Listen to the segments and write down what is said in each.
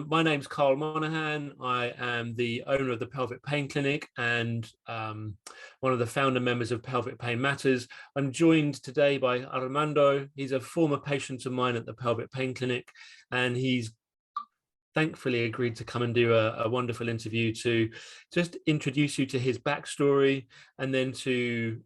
My name's Karl Monahan. I am the owner of the Pelvic Pain Clinic and one of the founder members of Pelvic Pain Matters. I'm joined today by Armando. He's a former patient of mine at the Pelvic Pain Clinic, and he's thankfully agreed to come and do a wonderful interview to just introduce you to his backstory and then to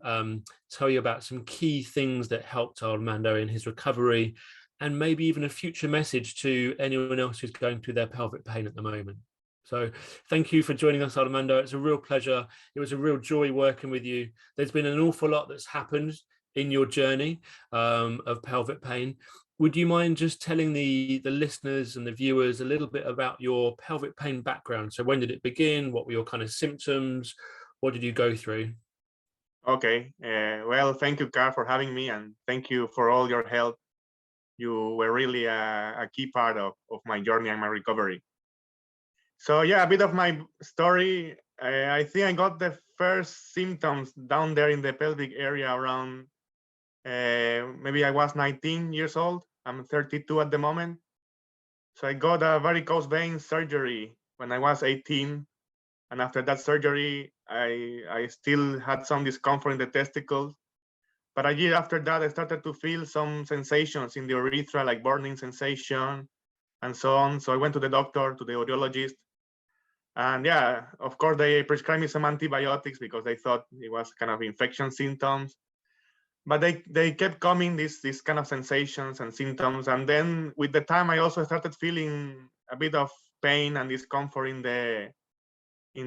tell you about some key things that helped Armando in his recovery, and maybe even a future message to anyone else who's going through their pelvic pain at the moment. So thank you for joining us, Armando. It's a real pleasure. It was a real joy working with you. There's been an awful lot that's happened in your journey of pelvic pain. Would you mind just telling the listeners and the viewers a little bit about your pelvic pain background? So when did it begin? What were your kind of symptoms? What did you go through? Okay. Well, thank you, Karl, for having me, and thank you for all your help. You were really a key part of my journey and my recovery. So yeah, a bit of my story. I think I got the first symptoms down there in the pelvic area around, maybe I was 19 years old. I'm 32 at the moment. So I got a varicose vein surgery when I was 18. And after that surgery, I still had some discomfort in the testicles. But a year after that, I started to feel some sensations in the urethra, like burning sensation and so on. So I went to the doctor, to the urologist. And yeah, of course, they prescribed me some antibiotics because they thought it was kind of infection symptoms. But they kept coming, these kind of sensations and symptoms. And then with the time, I also started feeling a bit of pain and discomfort in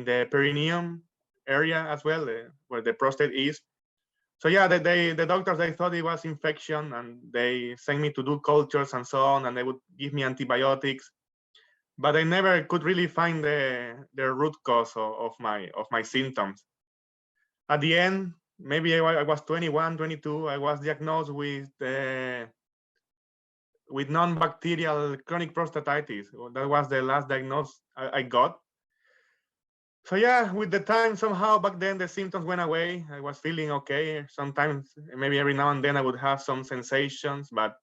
the perineum area as well, where the prostate is. So yeah, the doctors, they thought it was infection, and they sent me to do cultures and so on, and they would give me antibiotics. But I never could really find the root cause of my symptoms. At the end, maybe I was 21, 22, I was diagnosed with non-bacterial chronic prostatitis. That was the last diagnosis I got. So yeah, with the time, somehow back then the symptoms went away. I was feeling okay. Sometimes, maybe every now and then, I would have some sensations, but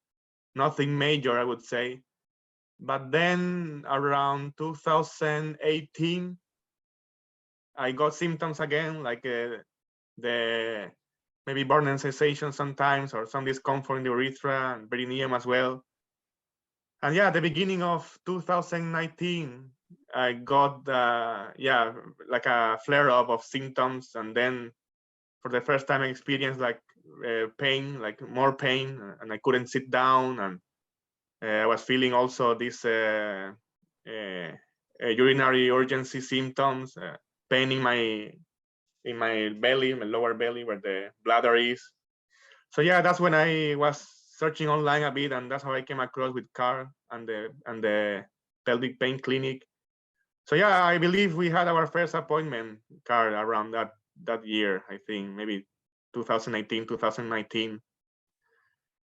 nothing major, I would say. But then around 2018, I got symptoms again, like the maybe burning sensation sometimes, or some discomfort in the urethra and perineum as well. And yeah, at the beginning of 2019, I got yeah, like a flare up of symptoms, and then for the first time I experienced like pain, like more pain, and I couldn't sit down, and I was feeling also this urinary urgency symptoms, pain in my belly, my lower belly, where the bladder is. So yeah, that's when I was searching online a bit, and that's how I came across with Karl and the Pelvic Pain Clinic. So yeah, I believe we had our first appointment, Karl, around that year. I think maybe 2018, 2019.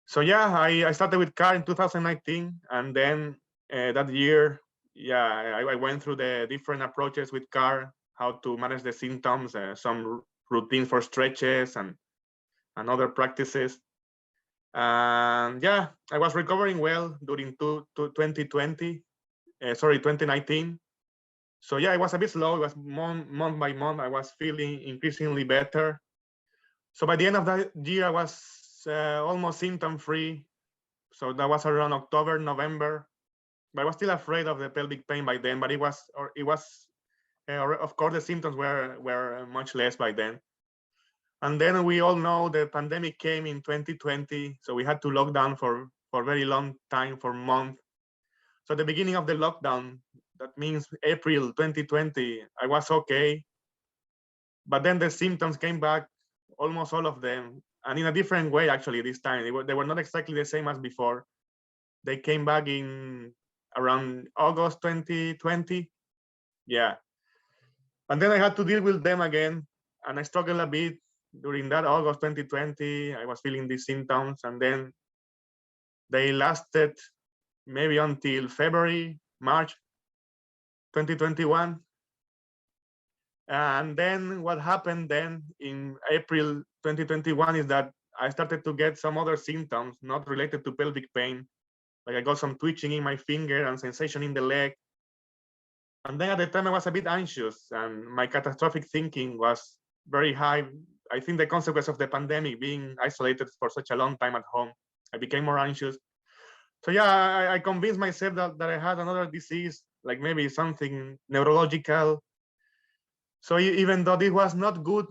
So yeah, I started with Karl in 2019, and then that year, yeah, I went through the different approaches with Karl, how to manage the symptoms, some routines for stretches and other practices. And yeah, I was recovering well during 2019. So yeah, it was a bit slow. It was month by month. I was feeling increasingly better. So by the end of that year, I was almost symptom-free. So that was around October, November. But I was still afraid of the pelvic pain by then. But it was, of course, the symptoms were much less by then. And then we all know the pandemic came in 2020. So we had to lock down for a very long time, for months. So at the beginning of the lockdown, that means April 2020, I was okay. But then the symptoms came back, almost all of them, and in a different way, actually, this time. They were not exactly the same as before. They came back in around August 2020. Yeah. And then I had to deal with them again, and I struggled a bit during that August 2020. I was feeling these symptoms, and then they lasted maybe until February, March 2021. And then what happened then in April 2021 is that I started to get some other symptoms not related to pelvic pain. Like I got some twitching in my finger and sensation in the leg. And then at the time I was a bit anxious, and my catastrophic thinking was very high. I think the consequence of the pandemic, being isolated for such a long time at home, I became more anxious. So yeah, I convinced myself that I had another disease, like maybe something neurological. So even though this was not good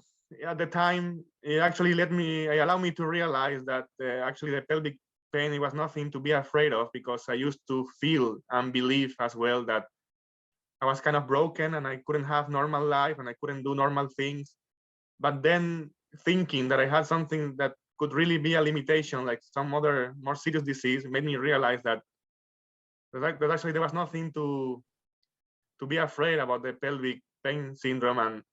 at the time, it actually allowed me to realize that actually the pelvic pain, it was nothing to be afraid of, because I used to feel and believe as well that I was kind of broken and I couldn't have normal life and I couldn't do normal things. But then thinking that I had something that could really be a limitation, like some other more serious disease, made me realize that actually there was nothing to be afraid about the pelvic pain syndrome. And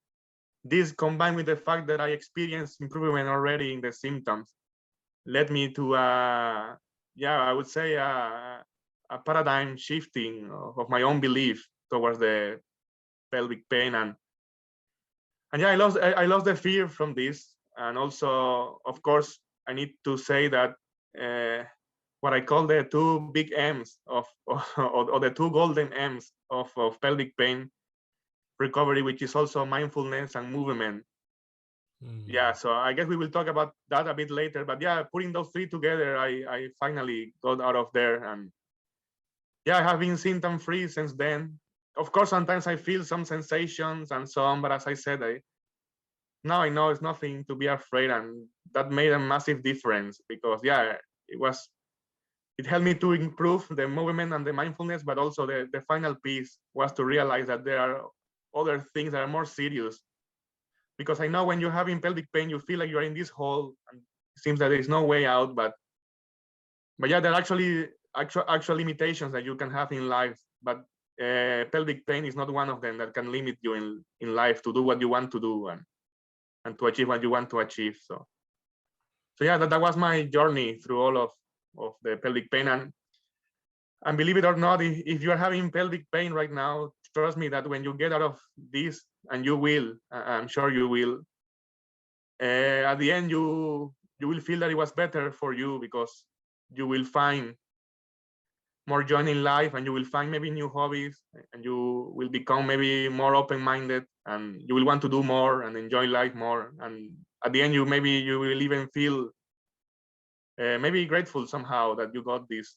this, combined with the fact that I experienced improvement already in the symptoms, led me to I would say a paradigm shifting of my own belief towards the pelvic pain. And yeah, I lost the fear from this. And also, of course, I need to say that what I call the two big M's or the two golden M's of pelvic pain recovery, which is also mindfulness and movement. Yeah, so I guess we will talk about that a bit later. But yeah, putting those three together, I finally got out of there. And yeah, I have been symptom free since then. Of course, sometimes I feel some sensations and so on, but as I said, now I know it's nothing to be afraid, and that made a massive difference, because yeah, it helped me to improve the movement and the mindfulness, but also the final piece was to realize that there are other things that are more serious. Because I know when you're having pelvic pain, you feel like you're in this hole and it seems that there's no way out, but yeah, there are actual limitations that you can have in life, but pelvic pain is not one of them that can limit you in life to do what you want to do and to achieve what you want to achieve. So yeah, that was my journey through all of the pelvic pain. And believe it or not, if you are having pelvic pain right now, trust me that when you get out of this, and you will, I'm sure you will, at the end you will feel that it was better for you, because you will find more joy in life, and you will find maybe new hobbies, and you will become maybe more open-minded, and you will want to do more and enjoy life more. And at the end, you will even feel maybe grateful somehow that you got this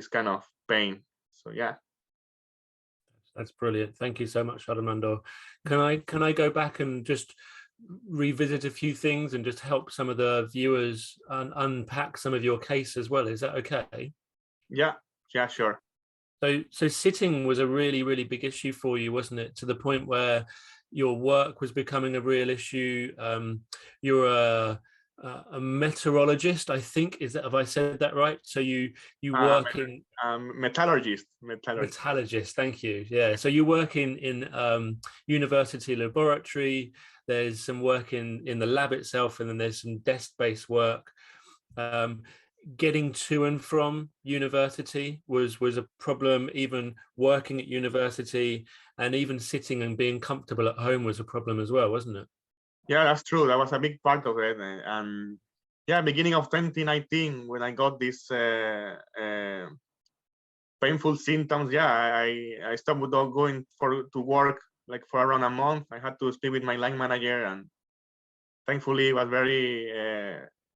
kind of pain. So yeah. That's brilliant. Thank you so much, Armando. Can I go back and just revisit a few things and just help some of the viewers unpack some of your case as well? Is that okay? Yeah, sure. So sitting was a really, really big issue for you, wasn't it? To the point where your work was becoming a real issue. You're a meteorologist, I think. Have I said that right? So you work in metallurgist. Thank you. Yeah. So you work in university laboratory. There's some work in the lab itself, and then there's some desk-based work. Getting to and from university was a problem. Even working at university, and even sitting and being comfortable at home was a problem as well, wasn't it? Yeah, that's true. That was a big part of it. And yeah, beginning of 2019, when I got these painful symptoms, yeah, I stopped going to work like for around a month. I had to speak with my line manager, and thankfully it was very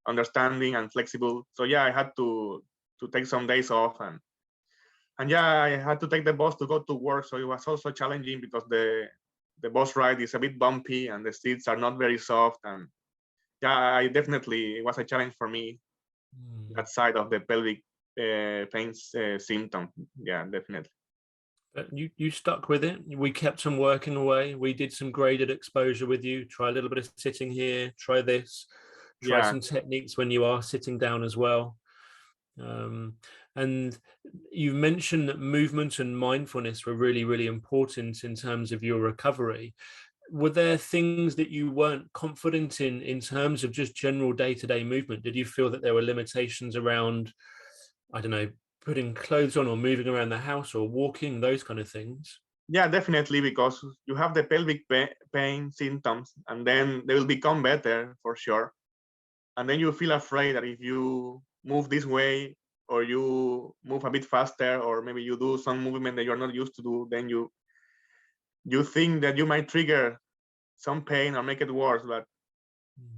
understanding and flexible. So yeah, I had to take some days off, and yeah, I had to take the bus to go to work. So it was also challenging, because the bus ride is a bit bumpy and the seats are not very soft. And yeah, it was a challenge for me, that side of the pelvic pain symptom. Yeah, definitely. But you stuck with it. We kept on working away. We did some graded exposure with you. Try a little bit of sitting here, try this, try some techniques when you are sitting down as well. And you mentioned that movement and mindfulness were really, really important in terms of your recovery. Were there things that you weren't confident in terms of just general day-to-day movement? Did you feel that there were limitations around, I don't know, putting clothes on or moving around the house or walking, those kind of things? Yeah, definitely, because you have the pelvic pain symptoms, and then they will become better for sure. And then you feel afraid that if you move this way, or you move a bit faster, or maybe you do some movement that you're not used to do, then you think that you might trigger some pain or make it worse. But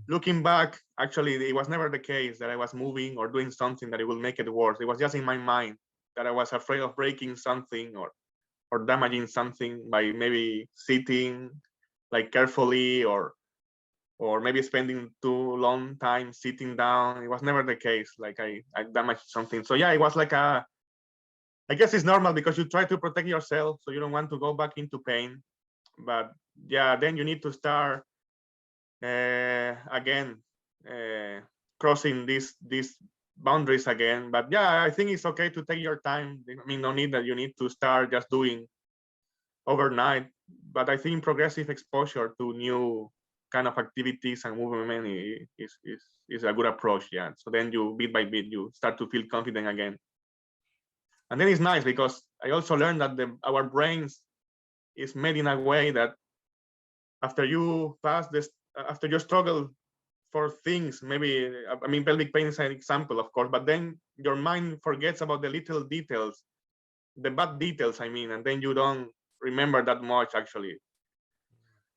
looking back, actually, it was never the case that I was moving or doing something that it will make it worse. It was just in my mind that I was afraid of breaking something or damaging something by maybe sitting like carefully, or maybe spending too long time sitting down. It was never the case, like I damaged something. So yeah, it was like I guess it's normal because you try to protect yourself, so you don't want to go back into pain. But yeah, then you need to start again, crossing these boundaries again. But yeah, I think it's okay to take your time. I mean, no need that you need to start just doing overnight. But I think progressive exposure to new kind of activities and movement is a good approach. Yeah. So then you bit by bit you start to feel confident again. And then it's nice because I also learned that our brains is made in a way that after you pass this, after you struggle for things, maybe, I mean, pelvic pain is an example, of course, but then your mind forgets about the little details, the bad details, I mean, and then you don't remember that much actually.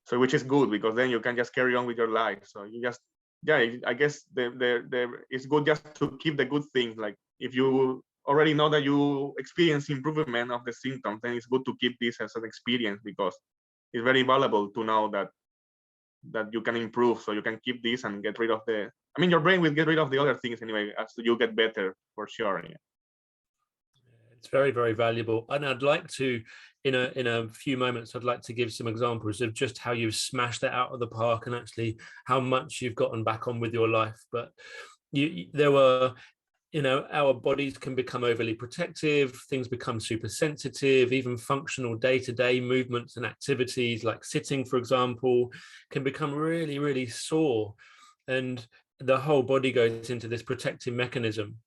So which is good, because then you can just carry on with your life. So you just, yeah, I guess it's good just to keep the good things. Like if you already know that you experience improvement of the symptoms, then it's good to keep this as an experience, because it's very valuable to know that you can improve, so you can keep this and get rid of the, I mean, your brain will get rid of the other things anyway as you get better, for sure. Yeah. It's very, very valuable. And I'd like to, in a few moments, I'd like to give some examples of just how you've smashed it out of the park and actually how much you've gotten back on with your life. But there were, our bodies can become overly protective, things become super sensitive, even functional day-to-day movements and activities like sitting, for example, can become really, really sore. And the whole body goes into this protective mechanism.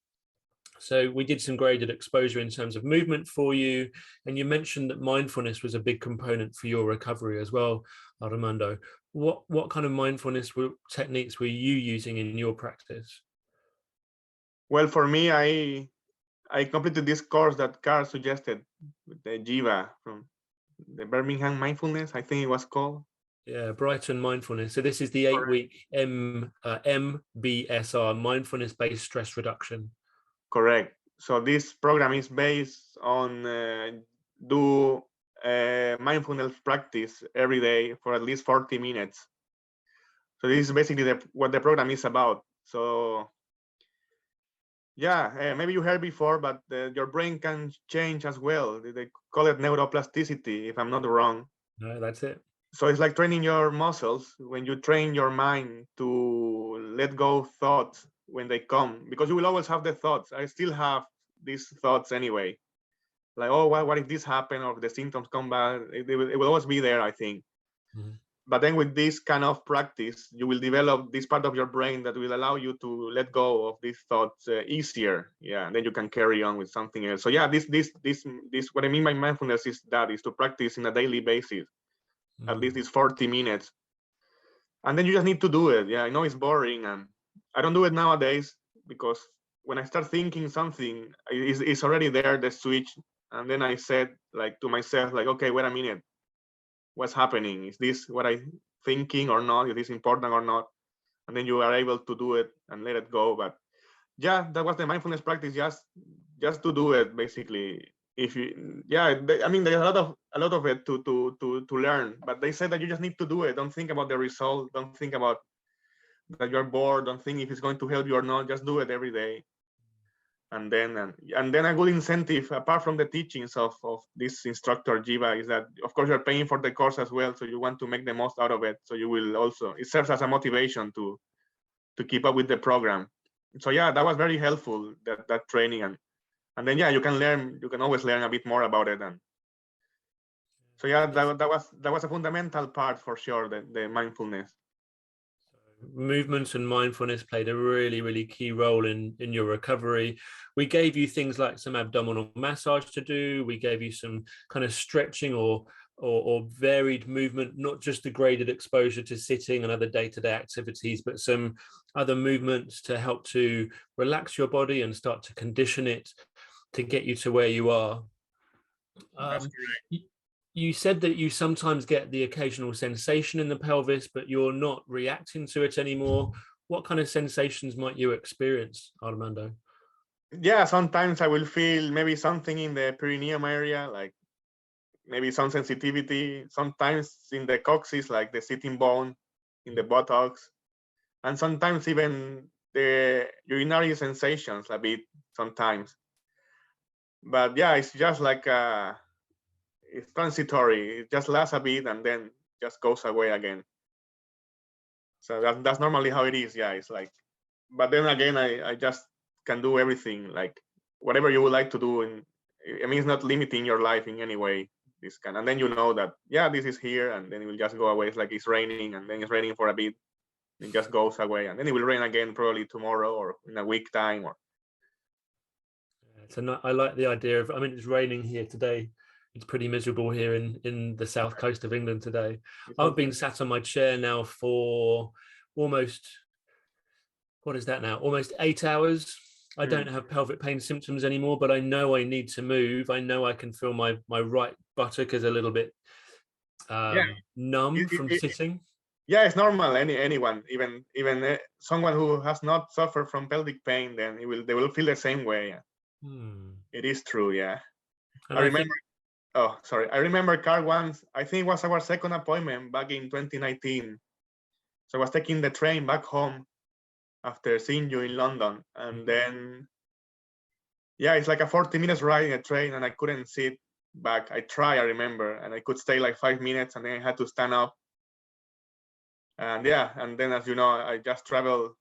So we did some graded exposure in terms of movement for you. And you mentioned that mindfulness was a big component for your recovery as well, Armando. What kind of mindfulness techniques were you using in your practice? Well, for me, I completed this course that Karl suggested with the Jiva from the Birmingham Mindfulness, I think it was called. Yeah, Brighton Mindfulness. So this is the 8-week MBSR, mindfulness-based stress reduction. Correct. So this program is based on do mindfulness practice every day for at least 40 minutes. So this is basically what the program is about. So yeah, maybe you heard before, but your brain can change as well. They call it neuroplasticity, if I'm not wrong. No, that's it. So it's like training your muscles. When you train your mind to let go of thoughts when they come, because you will always have the thoughts. I still have these thoughts anyway. Like, oh, what if this happened, or if the symptoms come back? It will always be there, I think. Mm-hmm. But then with this kind of practice, you will develop this part of your brain that will allow you to let go of these thoughts easier. Yeah, and then you can carry on with something else. So yeah, this what I mean by mindfulness is to practice on a daily basis, at least these 40 minutes. And then you just need to do it. Yeah, I know it's boring, and I don't do it nowadays, because when I start thinking something, it's already there, the switch. And then I said, like, to myself, like, okay, wait a minute. What's happening? Is this what I'm thinking or not? Is this important or not? And then you are able to do it and let it go. But yeah, that was the mindfulness practice, just to do it, basically. If you, yeah, I mean, there's a lot of it to learn, but they said that you just need to do it. Don't think about the result. Don't think about that you're bored. Don't think if it's going to help you or not. Just do it every day. And then a good incentive, apart from the teachings of this instructor Jiva, is that of course you're paying for the course as well, so you want to make the most out of it. So you will also, it serves as a motivation to keep up with the program. So yeah, that was very helpful, that training, and then yeah, you can always learn a bit more about it. And so yeah, that was a fundamental part, for sure, the mindfulness. Movement and mindfulness played a really, really key role in your recovery. We gave you things like some abdominal massage to do. We gave you some kind of stretching or or varied movement, not just the graded exposure to sitting and other day-to-day activities, but some other movements to help to relax your body and start to condition it to get you to where you are. You said that you sometimes get the occasional sensation in the pelvis, but you're not reacting to it anymore. What kind of sensations might you experience, Armando? Yeah, sometimes I will feel maybe something in the perineum area, like maybe some sensitivity. Sometimes in the coccyx, like the sitting bone, in the buttocks, and sometimes even the urinary sensations a bit sometimes. But yeah, it's just like it's transitory. It just lasts a bit and then just goes away again. So that's normally how it is. Yeah, it's like, but then again, I just can do everything, like whatever you would like to do. And I mean, it's not limiting your life in any way. This kind, and then you know that, yeah, this is here, and then it will just go away. It's like it's raining, and then it's raining for a bit. It just goes away, and then it will rain again probably tomorrow or in a week time. Or so I like the idea of, I mean, it's raining here today. It's pretty miserable here in the south coast of England today. I've been sat on my chair now for almost, what is that now? Almost 8 hours. I don't have pelvic pain symptoms anymore, but I know I need to move. I know I can feel my right buttock is a little bit numb from sitting. Yeah, it's normal. Anyone, even someone who has not suffered from pelvic pain, then they will feel the same way. It is true. Yeah, and I remember. Oh, sorry. I remember Karl once. I think it was our second appointment back in 2019. So I was taking the train back home after seeing you in London, and then yeah, it's like a 40 minutes ride in a train, and I couldn't sit back. I remember, and I could stay like 5 minutes, and then I had to stand up. And yeah, and then as you know, I just traveled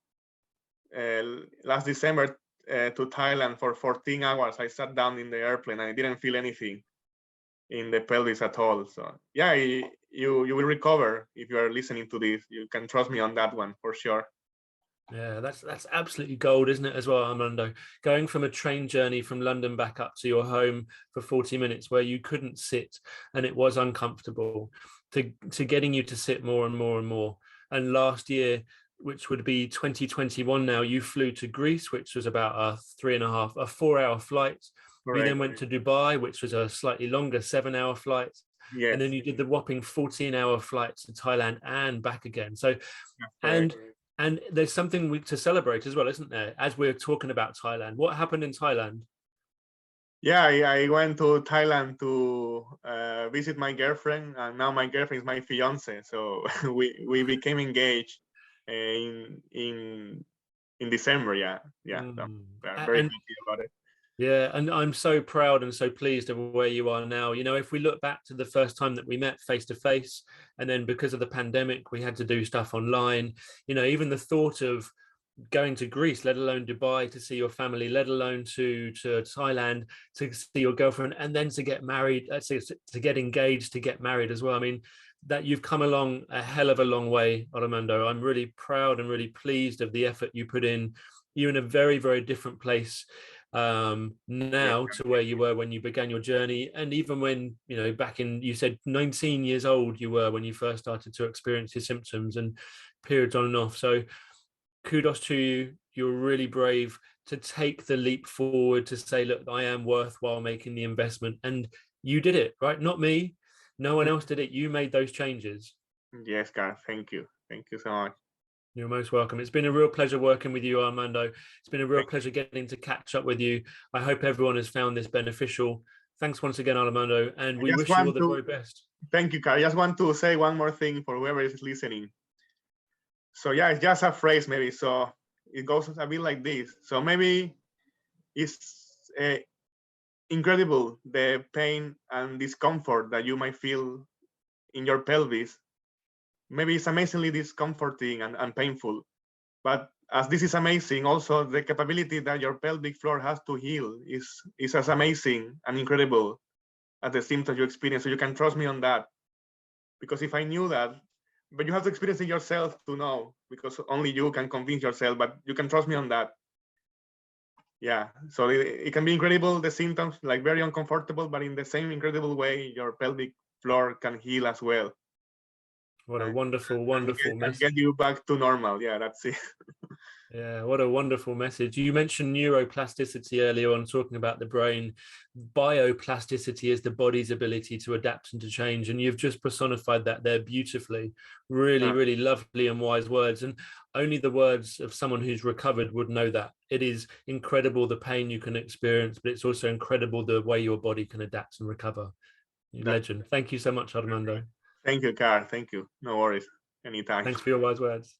last December to Thailand for 14 hours. I sat down in the airplane and I didn't feel anything in the pelvis at all. So yeah, you will recover if you are listening to this. You can trust me on that one for sure. Yeah, that's absolutely gold, isn't it, as well, Armando? Going from a train journey from London back up to your home for 40 minutes where you couldn't sit and it was uncomfortable, to getting you to sit more and more and more. And last year, which would be 2021 now, you flew to Greece, which was about a 4-hour flight. Correct. We then went to Dubai, which was a slightly longer 7-hour flight. Yes. And then you did the whopping 14-hour flight to Thailand and back again. So, and there's something to celebrate as well, isn't there? As we're talking about Thailand, what happened in Thailand? Yeah, I went to Thailand to visit my girlfriend, and now my girlfriend is my fiance. So we became engaged in December. Yeah. I'm very happy about it. Yeah, and I'm so proud and so pleased of where you are now. You know, if we look back to the first time that we met face to face, and then because of the pandemic, we had to do stuff online, you know, even the thought of going to Greece, let alone Dubai, to see your family, let alone to Thailand, to see your girlfriend, and then to get married, to get engaged, to get married as well. I mean, that you've come along a hell of a long way, Armando. I'm really proud and really pleased of the effort you put in. You're in a very, very different place now to where you were when you began your journey, and even when, you know, back in, you said 19 years old you were when you first started to experience your symptoms and periods on and off. So kudos to you. You're really brave to take the leap forward, to say, look, I am worthwhile making the investment. And you did it, right? Not me. No one else did it. You made those changes. Yes, Karl. Thank you. Thank you so much. You're most welcome. It's been a real pleasure working with you, Armando. It's been a real pleasure getting to catch up with you. I hope everyone has found this beneficial. Thanks once again, Armando, and we wish you all the very best. Thank you, Karl. I just want to say one more thing for whoever is listening. So yeah, it's just a phrase maybe. So it goes a bit like this. So maybe it's incredible, the pain and discomfort that you might feel in your pelvis. Maybe it's amazingly discomforting and painful, but as this is amazing, also the capability that your pelvic floor has to heal is as amazing and incredible as the symptoms you experience. So you can trust me on that, because if I knew that, but you have to experience it yourself to know, because only you can convince yourself, but you can trust me on that. Yeah, so it can be incredible, the symptoms, like very uncomfortable, but in the same incredible way, your pelvic floor can heal as well. What a wonderful, wonderful message. Get you back to normal. Yeah, that's it. Yeah, what a wonderful message. You mentioned neuroplasticity earlier on, talking about the brain. Bioplasticity is the body's ability to adapt and to change. And you've just personified that there beautifully. Really, really lovely and wise words. And only the words of someone who's recovered would know that. It is incredible the pain you can experience, but it's also incredible the way your body can adapt and recover. Legend. Thank you so much, Armando. Thank you, Karl. Thank you. No worries. Anytime. Thanks for your wise words.